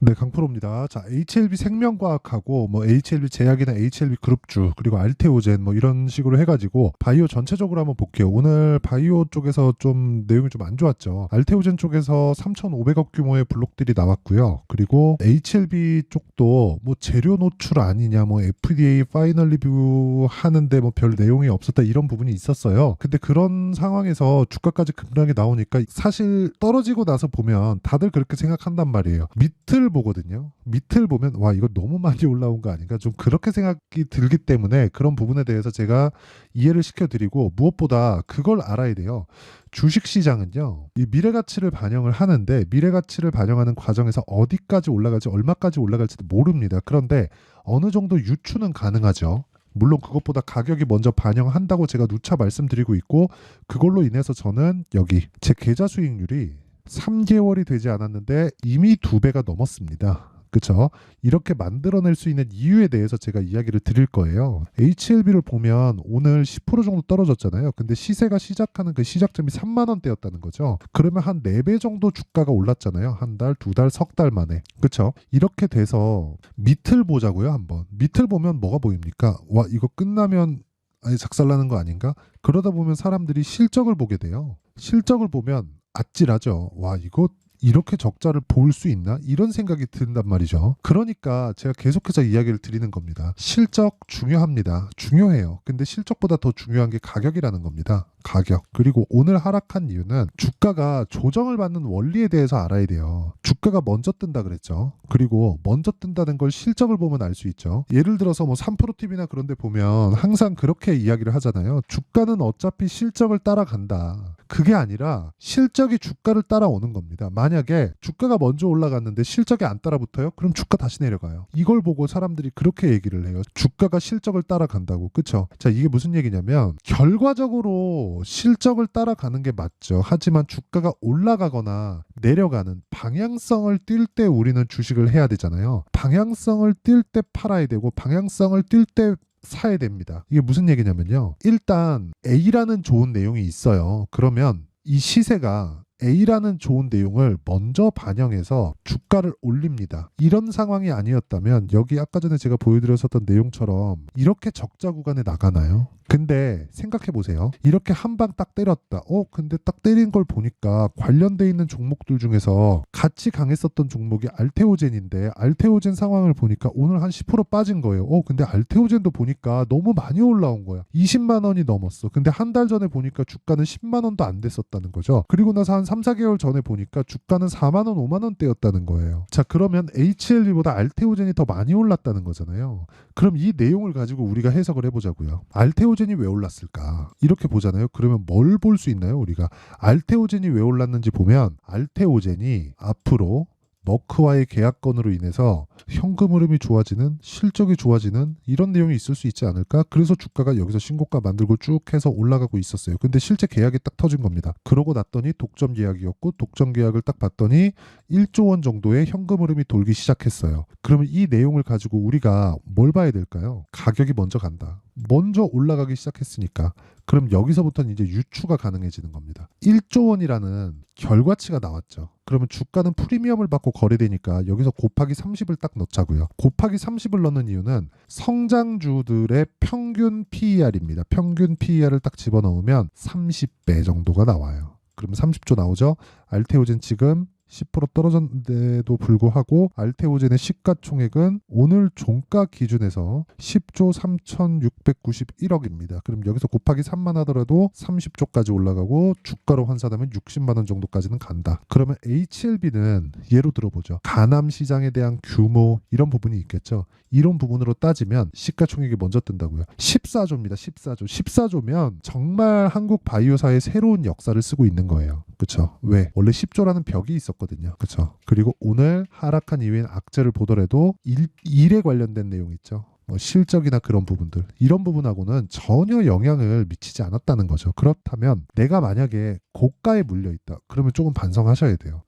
네, 강프로입니다. 자, HLB 생명과학하고 뭐 HLB 제약이나 HLB 그룹주 그리고 알테오젠 뭐 이런 식으로 해가지고 바이오 전체적으로 한번 볼게요. 오늘 바이오 쪽에서 좀 내용이 좀 안 좋았죠. 알테오젠 쪽에서 3,500억 규모의 블록들이 나왔고요. 그리고 HLB 쪽도 뭐 재료 노출 아니냐, 뭐 FDA 파이널 리뷰 하는데 뭐 별 내용이 없었다 이런 부분이 있었어요. 근데 그런 상황에서 주가까지 급락이 나오니까 사실 떨어지고 나서 보면 다들 그렇게 생각한단 말이에요. 밑을 보거든요. 밑을 보면 와, 이거 너무 많이 올라온 거 아닌가, 좀 그렇게 생각이 들기 때문에 그런 부분에 대해서 제가 이해를 시켜드리고, 무엇보다 그걸 알아야 돼요. 주식시장은요, 이 미래가치를 반영을 하는데 미래가치를 반영하는 과정에서 어디까지 올라갈지 얼마까지 올라갈지도 모릅니다. 그런데 어느 정도 유추는 가능하죠. 물론 그것보다 가격이 먼저 반영한다고 제가 누차 말씀드리고 있고, 그걸로 인해서 저는 여기 제 계좌 수익률이 3개월이 되지 않았는데 이미 2배가 넘었습니다. 그쵸? 이렇게 만들어낼 수 있는 이유에 대해서 제가 이야기를 드릴 거예요. HLB를 보면 오늘 10% 정도 떨어졌잖아요. 근데 시세가 시작하는 그 시작점이 3만 원대였다는 거죠. 그러면 한 4배 정도 주가가 올랐잖아요. 한 달, 두 달, 석 달 만에. 그쵸? 이렇게 돼서 밑을 보자고요, 한번. 밑을 보면 뭐가 보입니까? 와, 이거 끝나면 아예 작살나는 거 아닌가? 그러다 보면 사람들이 실적을 보게 돼요. 실적을 보면 아찔하죠. 와, 이거 이렇게 적자를 볼 수 있나? 이런 생각이 든단 말이죠. 그러니까 제가 계속해서 이야기를 드리는 겁니다. 실적 중요합니다. 중요해요. 근데 실적보다 더 중요한 게 가격이라는 겁니다. 가격. 그리고 오늘 하락한 이유는 주가가 조정을 받는 원리에 대해서 알아야 돼요. 주가가 먼저 뜬다 그랬죠. 그리고 먼저 뜬다는 걸 실적을 보면 알 수 있죠. 예를 들어서 뭐 3프로TV나 그런 데 보면 항상 그렇게 이야기를 하잖아요. 주가는 어차피 실적을 따라간다. 그게 아니라 실적이 주가를 따라오는 겁니다. 만약에 주가가 먼저 올라갔는데 실적이 안 따라붙어요? 그럼 주가 다시 내려가요. 이걸 보고 사람들이 그렇게 얘기를 해요. 주가가 실적을 따라간다고. 그쵸? 자, 이게 무슨 얘기냐면 결과적으로 실적을 따라가는 게 맞죠. 하지만 주가가 올라가거나 내려가는 방향성을 띌 때 우리는 주식을 해야 되잖아요. 방향성을 띌 때 팔아야 되고 방향성을 띌 때 사야 됩니다. 이게 무슨 얘기냐면요. 일단 A라는 좋은 내용이 있어요. 그러면 이 시세가 A라는 좋은 내용을 먼저 반영해서 주가를 올립니다. 이런 상황이 아니었다면 여기 아까 전에 제가 보여드렸었던 내용처럼 이렇게 적자 구간에 나가나요? 근데 생각해 보세요. 이렇게 한 방 딱 때렸다. 근데 딱 때린 걸 보니까 관련돼 있는 종목들 중에서 같이 강했었던 종목이 알테오젠인데 알테오젠 상황을 보니까 오늘 한 10% 빠진 거예요. 근데 알테오젠도 보니까 너무 많이 올라온 거야. 20만 원이 넘었어. 근데 한 달 전에 보니까 주가는 10만 원도 안 됐었다는 거죠. 그리고 나서 한 3, 4개월 전에 보니까 주가는 4만 원, 5만 원대였다는 거예요. 자, 그러면 HLB보다 알테오젠이 더 많이 올랐다는 거잖아요. 그럼 이 내용을 가지고 우리가 해석을 해보자고요. 알테오젠이 왜 올랐을까? 이렇게 보잖아요. 그러면 뭘 볼 수 있나요? 우리가 알테오젠이 왜 올랐는지 보면 알테오젠이 앞으로 머크와의 계약건으로 인해서 현금 흐름이 좋아지는, 실적이 좋아지는 이런 내용이 있을 수 있지 않을까? 그래서 주가가 여기서 신고가 만들고 쭉 해서 올라가고 있었어요. 근데 실제 계약이 딱 터진 겁니다. 그러고 났더니 독점 계약이었고 독점 계약을 딱 봤더니 1조 원 정도의 현금 흐름이 돌기 시작했어요. 그러면 이 내용을 가지고 우리가 뭘 봐야 될까요? 가격이 먼저 간다. 먼저 올라가기 시작했으니까 그럼 여기서부터는 이제 유추가 가능해지는 겁니다. 1조 원이라는 결과치가 나왔죠. 그러면 주가는 프리미엄을 받고 거래되니까 여기서 곱하기 30을 딱 넣자고요. 곱하기 30을 넣는 이유는 성장주들의 평균 PER입니다. 평균 PER을 딱 집어넣으면 30배 정도가 나와요. 그러면 30조 나오죠. 알테오젠 지금 10% 떨어졌는데도 불구하고 알테오젠의 시가총액은 오늘 종가 기준에서 10조 3,691억입니다. 그럼 여기서 곱하기 3만 하더라도 30조까지 올라가고 주가로 환산하면 60만 원 정도까지는 간다. 그러면 HLB는 예로 들어보죠. 가남 시장에 대한 규모 이런 부분이 있겠죠. 이런 부분으로 따지면 시가총액이 먼저 뜬다고요. 14조입니다. 14조. 14조면 정말 한국 바이오사의 새로운 역사를 쓰고 있는 거예요. 그렇죠? 왜? 원래 10조라는 벽이 있었거든요. 그렇죠? 그리고 오늘 하락한 이후엔 악재를 보더라도 일에 관련된 내용 있죠. 실적이나 그런 부분들, 이런 부분하고는 전혀 영향을 미치지 않았다는 거죠. 그렇다면 내가 만약에 고가에 물려 있다. 그러면 조금 반성하셔야 돼요.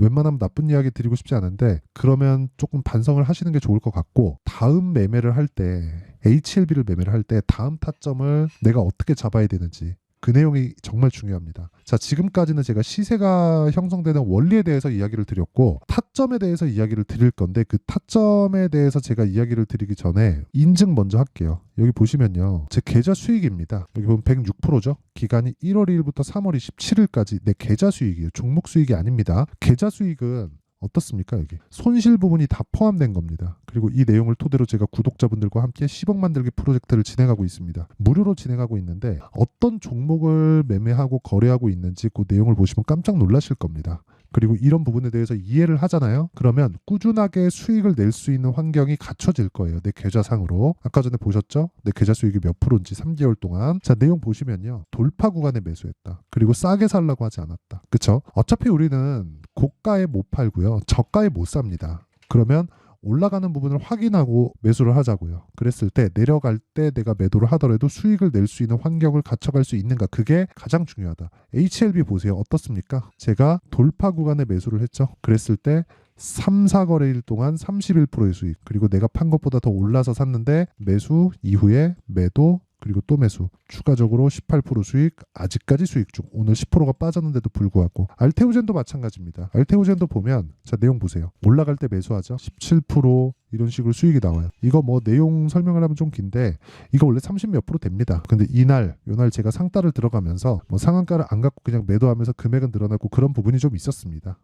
웬만하면 나쁜 이야기 드리고 싶지 않은데 그러면 조금 반성을 하시는 게 좋을 것 같고, 다음 매매를 할 때 HLB를 매매를 할 때 다음 타점을 내가 어떻게 잡아야 되는지, 그 내용이 정말 중요합니다. 자, 지금까지는 제가 시세가 형성되는 원리에 대해서 이야기를 드렸고 타점에 대해서 이야기를 드릴 건데 그 타점에 대해서 제가 이야기를 드리기 전에 인증 먼저 할게요. 여기 보시면요. 제 계좌 수익입니다. 여기 보면 106%죠. 기간이 1월 2일부터 3월 27일까지 내 계좌 수익이에요. 종목 수익이 아닙니다. 계좌 수익은 어떻습니까? 여기 손실 부분이 다 포함된 겁니다. 그리고 이 내용을 토대로 제가 구독자분들과 함께 10억 만들기 프로젝트를 진행하고 있습니다. 무료로 진행하고 있는데 어떤 종목을 매매하고 거래하고 있는지 그 내용을 보시면 깜짝 놀라실 겁니다. 그리고 이런 부분에 대해서 이해를 하잖아요. 그러면 꾸준하게 수익을 낼 수 있는 환경이 갖춰질 거예요. 내 계좌상으로. 아까 전에 보셨죠? 내 계좌 수익이 몇 프로인지 3개월 동안. 자, 내용 보시면요. 돌파 구간에 매수했다. 그리고 싸게 살라고 하지 않았다. 그쵸? 어차피 우리는 고가에 못 팔고요. 저가에 못 삽니다. 그러면 올라가는 부분을 확인하고 매수를 하자고요. 그랬을 때 내려갈 때 내가 매도를 하더라도 수익을 낼 수 있는 환경을 갖춰갈 수 있는가, 그게 가장 중요하다. HLB 보세요. 어떻습니까? 제가 돌파 구간에 매수를 했죠. 그랬을 때 3, 4거래일 동안 31%의 수익, 그리고 내가 판 것보다 더 올라서 샀는데 매수 이후에 매도, 그리고 또 매수, 추가적으로 18% 수익, 아직까지 수익 중. 오늘 10%가 빠졌는데도 불구하고. 알테오젠도 마찬가지입니다. 알테오젠도 보면 자, 내용 보세요. 올라갈 때 매수하죠. 17% 이런 식으로 수익이 나와요. 이거 뭐 내용 설명을 하면 좀 긴데 이거 원래 30 몇 프로 됩니다. 근데 요날 제가 상따를 들어가면서 뭐 상한가를 안 갖고 그냥 매도하면서 금액은 늘어나고 그런 부분이 좀 있었습니다.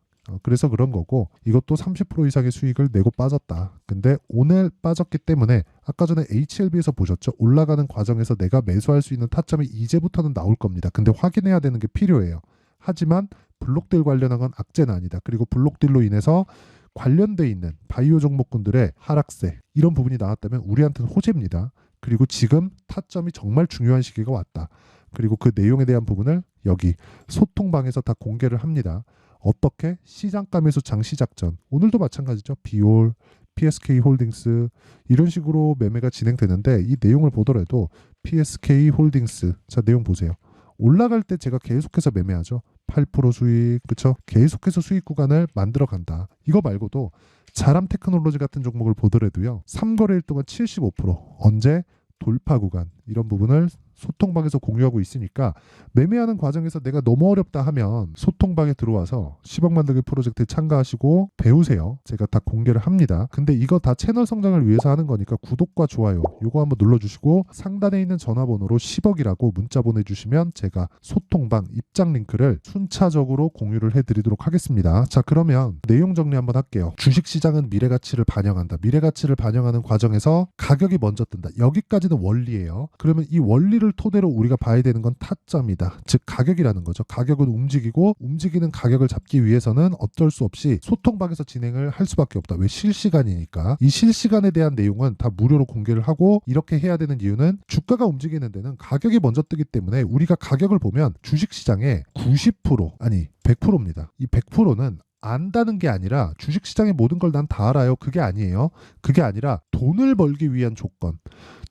그래서 그런 거고, 이것도 30% 이상의 수익을 내고 빠졌다. 근데 오늘 빠졌기 때문에 아까 전에 HLB에서 보셨죠? 올라가는 과정에서 내가 매수할 수 있는 타점이 이제부터는 나올 겁니다. 근데 확인해야 되는 게 필요해요. 하지만 블록딜 관련한 건 악재는 아니다. 그리고 블록딜로 인해서 관련돼 있는 바이오 종목군들의 하락세, 이런 부분이 나왔다면 우리한테는 호재입니다. 그리고 지금 타점이 정말 중요한 시기가 왔다. 그리고 그 내용에 대한 부분을 여기 소통방에서 다 공개를 합니다. 어떻게? 시장가 매수 장시 작전. 오늘도 마찬가지죠. 비올, PSK 홀딩스 이런 식으로 매매가 진행되는데 이 내용을 보더라도 PSK 홀딩스, 자, 내용 보세요. 올라갈 때 제가 계속해서 매매하죠. 8% 수익, 그쵸? 계속해서 수익 구간을 만들어 간다. 이거 말고도 자람 테크놀로지 같은 종목을 보더라도요. 3거래일 동안 75%. 언제? 돌파 구간. 이런 부분을 소통방에서 공유하고 있으니까 매매하는 과정에서 내가 너무 어렵다 하면 소통방에 들어와서 10억 만들기 프로젝트에 참가하시고 배우세요. 제가 다 공개를 합니다. 근데 이거 다 채널 성장을 위해서 하는 거니까 구독과 좋아요 요거 한번 눌러주시고 상단에 있는 전화번호로 10억이라고 문자 보내주시면 제가 소통방 입장 링크를 순차적으로 공유를 해드리도록 하겠습니다. 자, 그러면 내용 정리 한번 할게요. 주식시장은 미래가치를 반영한다. 미래가치를 반영하는 과정에서 가격이 먼저 뜬다. 여기까지는 원리예요. 그러면 이 원리를 토대로 우리가 봐야 되는 건 타점이다. 즉 가격이라는 거죠. 가격은 움직이고 움직이는 가격을 잡기 위해서는 어쩔 수 없이 소통방에서 진행을 할 수밖에 없다. 왜? 실시간이니까. 이 실시간에 대한 내용은 다 무료로 공개를 하고 이렇게 해야 되는 이유는 주가가 움직이는 데는 가격이 먼저 뜨기 때문에 우리가 가격을 보면 주식시장의 90% 아니 100%입니다. 이 100%는 안다는 게 아니라 주식시장의 모든 걸 난 다 알아요. 그게 아니에요. 그게 아니라 돈을 벌기 위한 조건.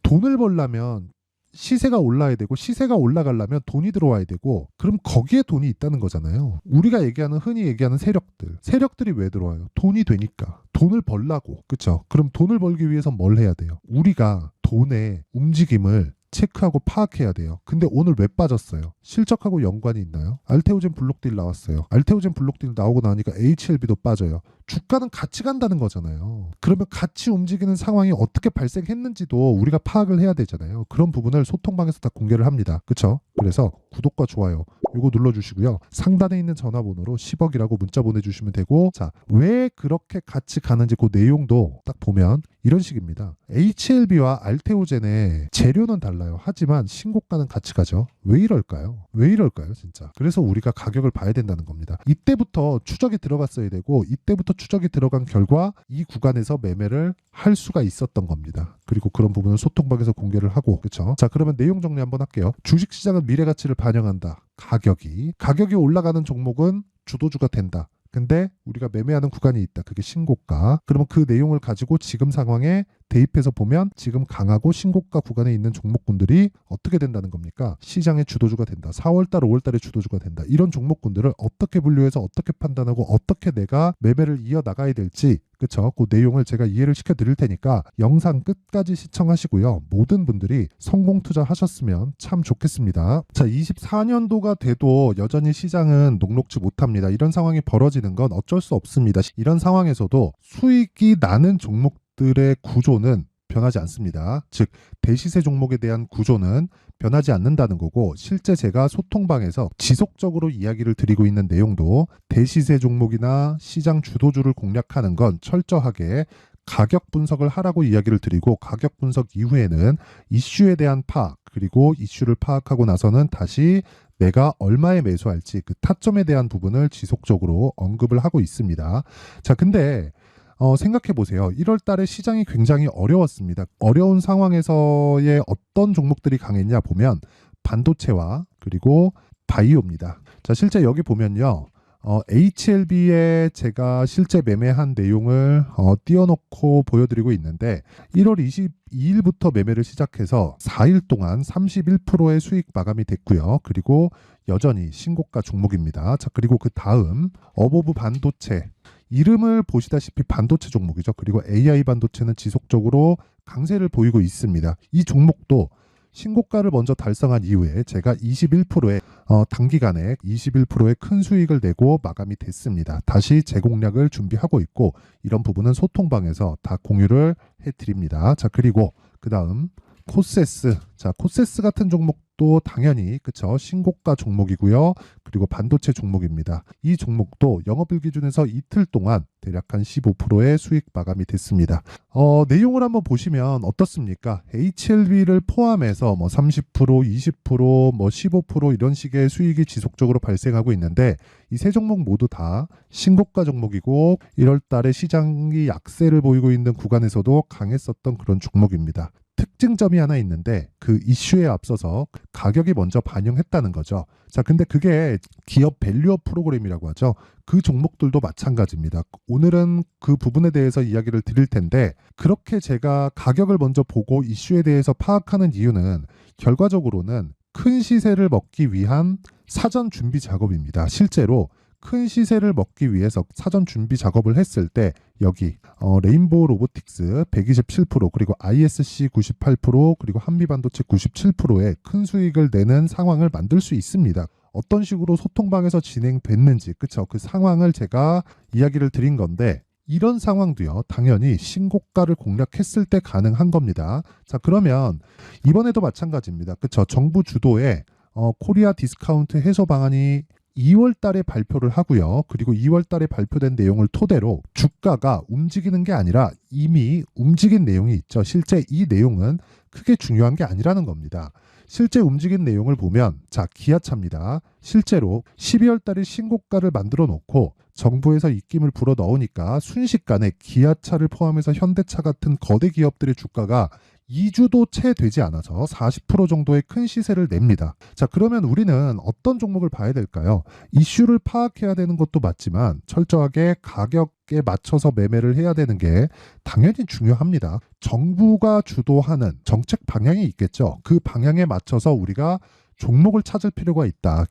돈을 벌려면 시세가 올라야 되고 시세가 올라가려면 돈이 들어와야 되고 그럼 거기에 돈이 있다는 거잖아요. 우리가 흔히 얘기하는 세력들이 왜 들어와요? 돈이 되니까. 돈을 벌라고. 그쵸? 그럼 돈을 벌기 위해서 뭘 해야 돼요? 우리가 돈의 움직임을 체크하고 파악해야 돼요. 근데 오늘 왜 빠졌어요? 실적하고 연관이 있나요? 알테오젠 블록딜 나왔어요. 알테오젠 블록딜 나오고 나니까 HLB도 빠져요. 주가는 같이 간다는 거잖아요. 그러면 같이 움직이는 상황이 어떻게 발생했는지도 우리가 파악을 해야 되잖아요. 그런 부분을 소통방에서 다 공개를 합니다. 그쵸? 그래서 구독과 좋아요 이거 눌러주시고요. 상단에 있는 전화번호로 10억이라고 문자 보내주시면 되고, 자, 왜 그렇게 같이 가는지 그 내용도 딱 보면 이런 식입니다. HLB와 알테오젠의 재료는 달라요. 하지만 신고가는 같이 가죠. 왜 이럴까요? 진짜. 그래서 우리가 가격을 봐야 된다는 겁니다. 이때부터 추적이 들어갔어야 되고 이때부터 추적이 들어간 결과 이 구간에서 매매를 할 수가 있었던 겁니다. 그리고 그런 부분은 소통방에서 공개를 하고, 그렇죠? 자, 그러면 내용 정리 한번 할게요. 주식시장은 미래가치를 반영한다. 가격이 올라가는 종목은 주도주가 된다. 근데 우리가 매매하는 구간이 있다. 그게 신고가. 그러면 그 내용을 가지고 지금 상황에 대입해서 보면 지금 강하고 신고가 구간에 있는 종목군들이 어떻게 된다는 겁니까? 시장의 주도주가 된다. 4월달, 5월달에 주도주가 된다. 이런 종목군들을 어떻게 분류해서 어떻게 판단하고 어떻게 내가 매매를 이어나가야 될지, 그쵸? 그 내용을 제가 이해를 시켜드릴 테니까 영상 끝까지 시청하시고요. 모든 분들이 성공 투자하셨으면 참 좋겠습니다. 자, 24년도가 돼도 여전히 시장은 녹록지 못합니다. 이런 상황이 벌어지는 건 어쩔 수 없습니다. 이런 상황에서도 수익이 나는 종목들의 구조는 변하지 않습니다. 즉 대시세 종목에 대한 구조는 변하지 않는다는 거고, 실제 제가 소통방에서 지속적으로 이야기를 드리고 있는 내용도 대시세 종목이나 시장 주도주를 공략하는 건 철저하게 가격 분석을 하라고 이야기를 드리고, 가격 분석 이후에는 이슈에 대한 파악, 그리고 이슈를 파악하고 나서는 다시 내가 얼마에 매수할지 그 타점에 대한 부분을 지속적으로 언급을 하고 있습니다. 자, 근데 생각해 보세요. 1월 달에 시장이 굉장히 어려웠습니다. 어려운 상황에서의 어떤 종목들이 강했냐 보면 반도체와 그리고 바이오입니다. 자, 실제 여기 보면요. HLB에 제가 실제 매매한 내용을 띄워놓고 보여드리고 있는데, 1월 22일부터 매매를 시작해서 4일 동안 31%의 수익 마감이 됐고요. 그리고 여전히 신고가 종목입니다. 자, 그리고 그 다음 어보브 반도체, 이름을 보시다시피 반도체 종목이죠. 그리고 AI 반도체는 지속적으로 강세를 보이고 있습니다. 이 종목도 신고가를 먼저 달성한 이후에 제가 21%의 단기간에 21%의 큰 수익을 내고 마감이 됐습니다. 다시 재공략을 준비하고 있고, 이런 부분은 소통방에서 다 공유를 해드립니다. 자, 그리고 그 다음 코세스. 자, 코세스 같은 종목도 당연히 그쵸, 신고가 종목이고요. 그리고 반도체 종목입니다. 이 종목도 영업일 기준에서 이틀 동안 대략 한 15%의 수익 마감이 됐습니다. 내용을 한번 보시면 어떻습니까? HLB를 포함해서 뭐 30%, 20%, 뭐 15% 이런 식의 수익이 지속적으로 발생하고 있는데, 이 세 종목 모두 다 신고가 종목이고 1월 달에 시장이 약세를 보이고 있는 구간에서도 강했었던 그런 종목입니다. 특징점이 하나 있는데, 그 이슈에 앞서서 가격이 먼저 반영했다는 거죠. 자, 근데 그게 기업 밸류업 프로그램이라고 하죠. 그 종목들도 마찬가지입니다. 오늘은 그 부분에 대해서 이야기를 드릴 텐데, 그렇게 제가 가격을 먼저 보고 이슈에 대해서 파악하는 이유는 결과적으로는 큰 시세를 먹기 위한 사전 준비 작업입니다. 실제로 큰 시세를 먹기 위해서 사전 준비 작업을 했을 때 여기 레인보우 로보틱스 127%, 그리고 ISC 98%, 그리고 한미반도체 97%의 큰 수익을 내는 상황을 만들 수 있습니다. 어떤 식으로 소통방에서 진행됐는지, 그쵸? 그 상황을 제가 이야기를 드린 건데, 이런 상황도요, 당연히 신고가를 공략했을 때 가능한 겁니다. 자, 그러면 이번에도 마찬가지입니다. 그쵸? 정부 주도의 코리아 디스카운트 해소 방안이 2월 달에 발표를 하고요. 그리고 2월 달에 발표된 내용을 토대로 주가가 움직이는 게 아니라 이미 움직인 내용이 있죠. 실제 이 내용은 크게 중요한 게 아니라는 겁니다. 실제 움직인 내용을 보면, 자, 기아차입니다. 실제로 12월 달에 신고가를 만들어 놓고 정부에서 입김을 불어 넣으니까 순식간에 기아차를 포함해서 현대차 같은 거대 기업들의 주가가 2주도 채 되지 않아서 40% 정도의 큰 시세를 냅니다. 자, 그러면 우리는 어떤 종목을 봐야 될까요? 이슈를 파악해야 되는 것도 맞지만 철저하게 가격에 맞춰서 매매를 해야 되는 게 당연히 중요합니다. 정부가 주도하는 정책 방향이 있겠죠. 그 방향에 맞춰서 우리가 종목을 찾을 필요가 있다.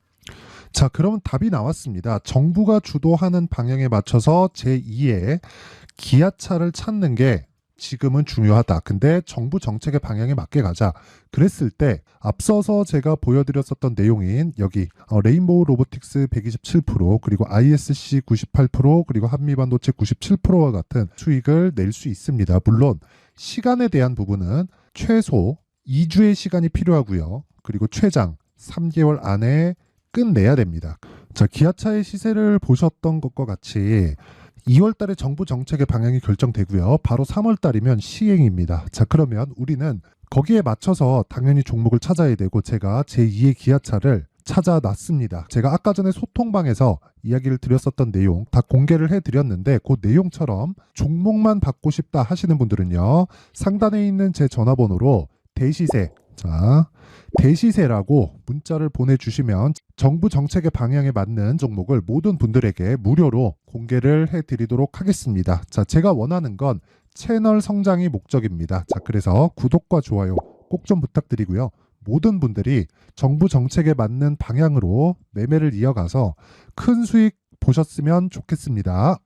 자, 그러면 답이 나왔습니다. 정부가 주도하는 방향에 맞춰서 제2의 기아차를 찾는 게 지금은 중요하다. 근데 정부 정책의 방향에 맞게 가자. 그랬을 때 앞서서 제가 보여드렸었던 내용인 여기 레인보우 로보틱스 127%, 그리고 ISC 98%, 그리고 한미반도체 97%와 같은 수익을 낼 수 있습니다. 물론 시간에 대한 부분은 최소 2주의 시간이 필요하고요. 그리고 최장 3개월 안에 끝내야 됩니다. 자, 기아차의 시세를 보셨던 것과 같이 2월 달에 정부 정책의 방향이 결정되고요. 바로 3월 달이면 시행입니다. 자, 그러면 우리는 거기에 맞춰서 당연히 종목을 찾아야 되고, 제가 제2의 기아차를 찾아놨습니다. 제가 아까 전에 소통방에서 이야기를 드렸었던 내용 다 공개를 해드렸는데, 그 내용처럼 종목만 받고 싶다 하시는 분들은요, 상단에 있는 제 전화번호로 대시세, 자, 대시세라고 문자를 보내주시면 정부 정책의 방향에 맞는 종목을 모든 분들에게 무료로 공개를 해드리도록 하겠습니다. 자, 제가 원하는 건 채널 성장이 목적입니다. 자, 그래서 구독과 좋아요 꼭 좀 부탁드리고요. 모든 분들이 정부 정책에 맞는 방향으로 매매를 이어가서 큰 수익 보셨으면 좋겠습니다.